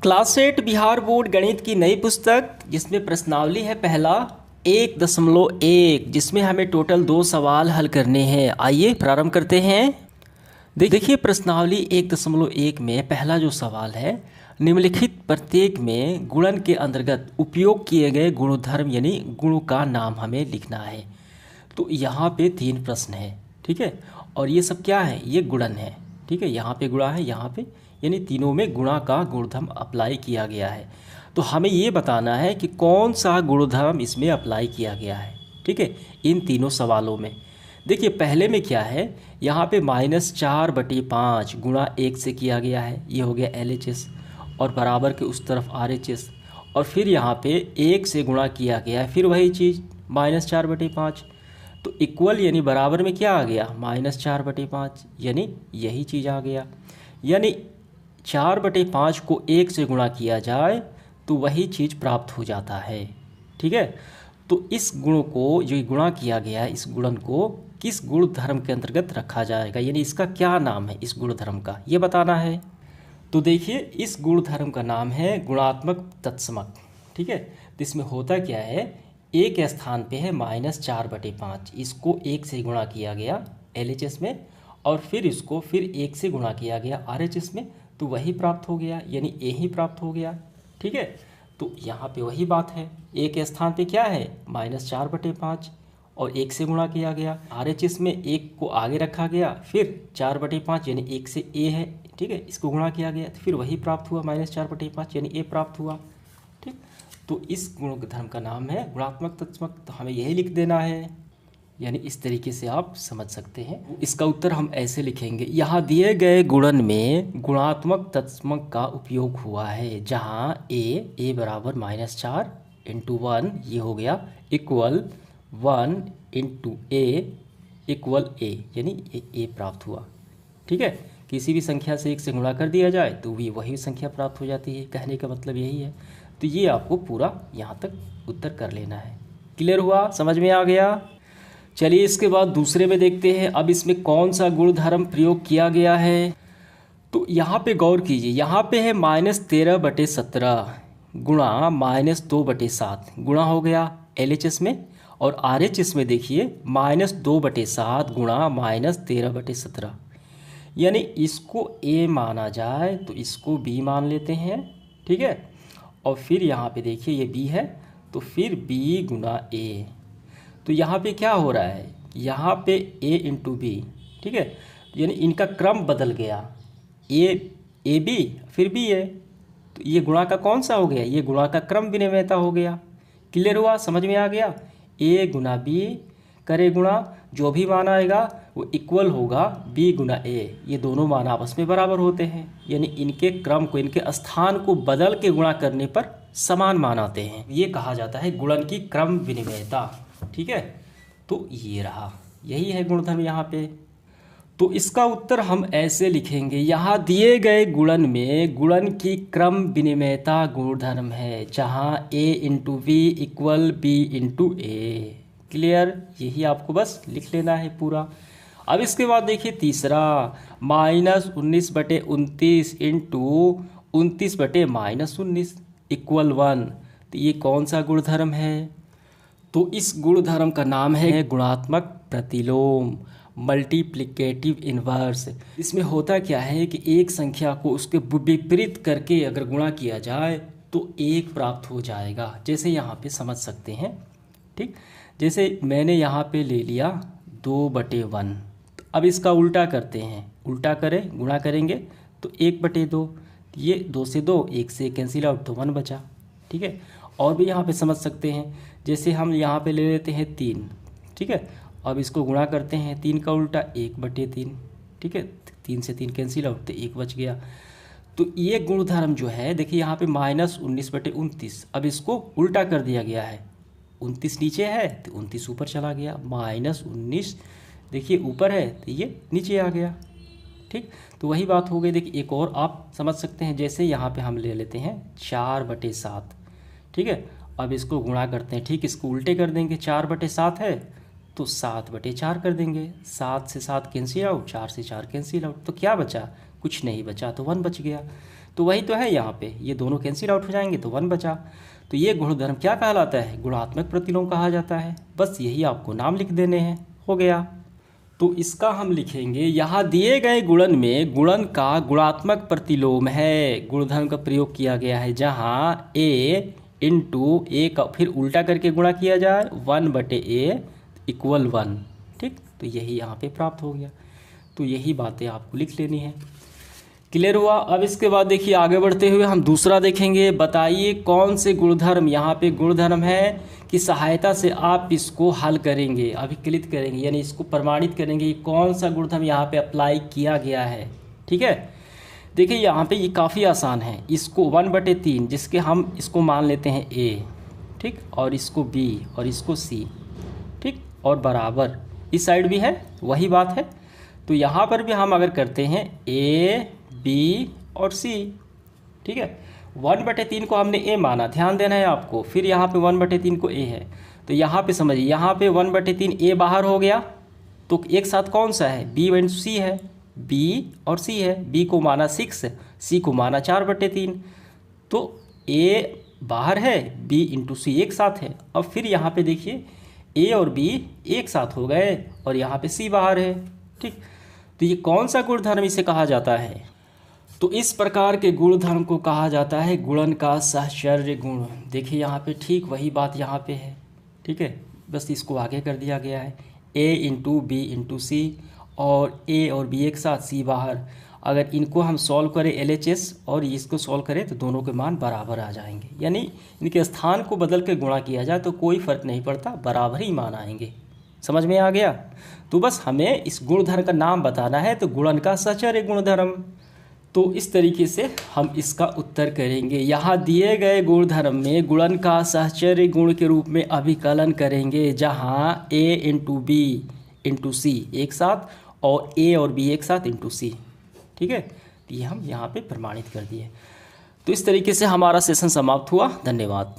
Class 8 Bihar board गणित की नई पुस्तक जिसमें प्रश्नावली है पहला 1.1 जिसमें हमें टोटल 2 सवाल हल करने हैं। आइए प्रारंभ करते हैं। देखिए प्रश्नावली 1.1 में पहला जो सवाल है, निम्नलिखित प्रत्येक में गुणन के अंतर्गत उपयोग किए गए गुणधर्म यानी गुणों का नाम हमें लिखना है। तो यहाँ पे 3 प्रश्न है, ठीक है, और ये सब क्या है, ये गुणन है, ठीक है। यहाँ पे गुणा है, यहाँ पे, यानी तीनों में गुणा का गुणधर्म अप्लाई किया गया है। तो हमें ये बताना है कि कौन सा गुणधर्म इसमें अप्लाई किया गया है, ठीक है, इन तीनों सवालों में। देखिए पहले में क्या है, यहाँ पे -4/5 गुणा 1 से किया गया है, ये हो गया LHS, और बराबर के उस तरफ RHS, और फिर यहाँ पे 1 से गुणा किया गया है, फिर वही चीज़ -4/5, तो इक्वल यानी बराबर में क्या आ गया, -4/5, यानी यही चीज़ आ गया। यानी 4/5 को 1 से गुणा किया जाए तो वही चीज़ प्राप्त हो जाता है, ठीक है। तो इस गुण को जो गुणा किया गया है, इस गुणन को किस गुण धर्म के अंतर्गत रखा जाएगा, यानी इसका क्या नाम है, इस गुण धर्म का ये बताना है। तो देखिए इस गुण धर्म का नाम है गुणात्मक तत्समक, ठीक है। तो इसमें होता क्या है, एक स्थान पे है -4/5, इसको 1 से गुणा किया गया LHS में, और फिर इसको फिर 1 से गुणा किया गया RHS में, तो वही प्राप्त हो गया, यानी A ही प्राप्त हो गया, ठीक है। तो यहाँ पे वही बात है, एक स्थान पे क्या है -4/5 और 1 से गुणा किया गया, RHS में 1 को आगे रखा गया, फिर 4/5 यानी 1 से A है, ठीक है, इसको गुणा किया गया, तो फिर वही प्राप्त हुआ -4/5 यानी A प्राप्त हुआ, ठीक। तो इस गुण धर्म का नाम है गुणात्मक तत्समक, तो हमें यही लिख देना है, यानी इस तरीके से आप समझ सकते हैं। इसका उत्तर हम ऐसे लिखेंगे, यहाँ दिए गए गुणन में गुणात्मक तत्समक का उपयोग हुआ है, जहाँ a बराबर -4 × 1 ये हो गया इक्वल 1 × a इक्वल a, यानी a प्राप्त हुआ, ठीक है। किसी भी संख्या से 1 से गुणा कर दिया जाए तो भी वही संख्या प्राप्त हो जाती है, कहने का मतलब यही है। तो ये आपको पूरा यहाँ तक उत्तर कर लेना है। क्लियर हुआ, समझ में आ गया। चलिए इसके बाद दूसरे में देखते हैं, अब इसमें कौन सा गुणधर्म प्रयोग किया गया है। तो यहाँ पे गौर कीजिए, यहाँ पे है -13/17 गुणा -2/7 गुणा हो गया LHS में, और RHS में देखिए -2/7 गुणा -13/17, यानी इसको A माना जाए तो इसको B मान लेते हैं, ठीक है। और फिर यहाँ पे देखिए ये B है, तो फिर B गुणा A, तो यहाँ पे क्या हो रहा है, यहाँ पे A × B, ठीक है, यानी इनका क्रम बदल गया, AB फिर B है, तो ये गुणा का कौन सा हो गया, ये गुणा का क्रम विनिमयता हो गया। क्लियर हुआ, समझ में आ गया। A गुना B करे गुणा, जो भी मान आएगा वो इक्वल होगा B गुना A, ये दोनों मान आपस में बराबर होते हैं, यानी इनके क्रम को, इनके स्थान को बदल के गुणा करने पर समान मान आते हैं। ये कहा जाता है गुणन की क्रम विनिमयता, ठीक है। तो ये रहा, यही है गुणधर्म यहाँ पे। तो इसका उत्तर हम ऐसे लिखेंगे, यहाँ दिए गए गुणन में गुणन की क्रम विनिमयता गुणधर्म है, जहाँ A × B equal B × A। Clear, यही आपको बस लिख लेना है पूरा। अब इसके बाद देखिए तीसरा, -19/29 × 29/-19 इक्वल 1, तो ये कौन सा गुणधर्म है। तो इस गुणधर्म का नाम है गुणात्मक प्रतिलोम, मल्टीप्लिकेटिव इन्वर्स। इसमें होता क्या है कि एक संख्या को उसके विपरीत करके अगर गुणा किया जाए तो 1 प्राप्त हो जाएगा, जैसे यहाँ पे समझ सकते हैं, ठीक। जैसे मैंने यहाँ पे ले लिया 2/1, अब इसका उल्टा करते हैं, उल्टा करें, गुणा करेंगे तो 1/2, ये 2 से 2, 1 से कैंसिल आउट, तो 1 बचा, ठीक है। और भी यहाँ पे समझ सकते हैं, जैसे हम यहाँ पे ले लेते हैं 3, ठीक है, अब इसको गुणा करते हैं, 3 का उल्टा 1/3, ठीक है, 3 से 3 कैंसिल आउट, तो 1 बच गया। तो ये गुणधर्म जो है देखिए यहाँ पे -19/29, अब इसको उल्टा कर दिया गया है, 29 नीचे है तो 29 ऊपर चला गया, -19 देखिए ऊपर है तो ये नीचे आ गया, ठीक। तो वही बात हो गई। देखिए एक और आप समझ सकते हैं, जैसे यहाँ पे हम ले लेते हैं 4/7, ठीक है, अब इसको गुणा करते हैं, ठीक, इसको उल्टे कर देंगे, 4/7 है तो 7/4 कर देंगे, 7 से 7 कैंसिल आउट, 4 से 4 कैंसिल आउट, तो क्या बचा, कुछ नहीं बचा, तो 1 बच गया। तो वही तो है यहाँ पे, ये दोनों कैंसिल आउट हो जाएंगे तो 1 बचा। तो ये गुणधर्म क्या कहलाता है? गुणात्मक प्रतिलोम कहा जाता है। बस यही आपको नाम लिख देने हैं, हो गया। तो इसका हम लिखेंगे, यहाँ दिए गए गुणन में गुणन का गुणात्मक प्रतिलोम है, गुणधर्म का प्रयोग किया गया है, जहाँ a इंटू ए का फिर उल्टा करके गुणा किया जाए 1/a इक्वल 1। ठीक, तो यही यहाँ पे प्राप्त हो गया। तो यही बातें आपको लिख लेनी है। क्लियर हुआ? अब इसके बाद देखिए आगे बढ़ते हुए हम दूसरा देखेंगे। बताइए कौन से गुणधर्म, यहाँ पे गुणधर्म है की सहायता से आप इसको हल करेंगे, अभिकलित करेंगे, यानी इसको प्रमाणित करेंगे। कौन सा गुणधर्म यहाँ पे अप्लाई किया गया है? ठीक है, देखिए यहाँ पे ये काफ़ी आसान है। इसको 1/3 जिसके हम इसको मान लेते हैं a, ठीक, और इसको b और इसको c, ठीक, और बराबर इस साइड भी है, वही बात है। तो यहाँ पर भी हम अगर करते हैं a b और c, ठीक है, 1/3 को हमने a माना, ध्यान देना है आपको। फिर यहाँ पे 1/3 को a है, तो यहाँ पे समझिए, यहाँ पे 1/3 a बाहर हो गया, तो एक साथ कौन सा है? b × c है, b और c है। b को माना 6, c को माना 4/3, तो a बाहर है, b × c एक साथ है। अब फिर यहाँ पे देखिए a और b एक साथ हो गए और यहाँ पे c बाहर है, ठीक। तो ये कौन सा गुणधर्म इसे कहा जाता है? तो इस प्रकार के गुणधर्म को कहा जाता है गुणन का सहचर्य गुण। देखिए यहाँ पे ठीक वही बात यहाँ पे है, ठीक है, बस इसको आगे कर दिया गया है, a × b × c, और a और b एक साथ, c बाहर। अगर इनको हम सॉल्व करें LHS और इसको सॉल्व करें तो दोनों के मान बराबर आ जाएंगे, यानी इनके स्थान को बदल के गुणा किया जाए तो कोई फ़र्क नहीं पड़ता, बराबर ही मान आएंगे। समझ में आ गया? तो बस हमें इस गुणधर्म का नाम बताना है, तो गुणन का सहचर्य गुणधर्म। तो इस तरीके से हम इसका उत्तर करेंगे। यहाँ दिए गए गुणधर्म में गुणन का सहचर्य गुण के रूप में अभिकलन करेंगे, जहाँ a × b × c एक साथ और a और b एक साथ × c, ठीक है। तो ये हम यहाँ पे प्रमाणित कर दिए। तो इस तरीके से हमारा सेशन समाप्त हुआ। धन्यवाद।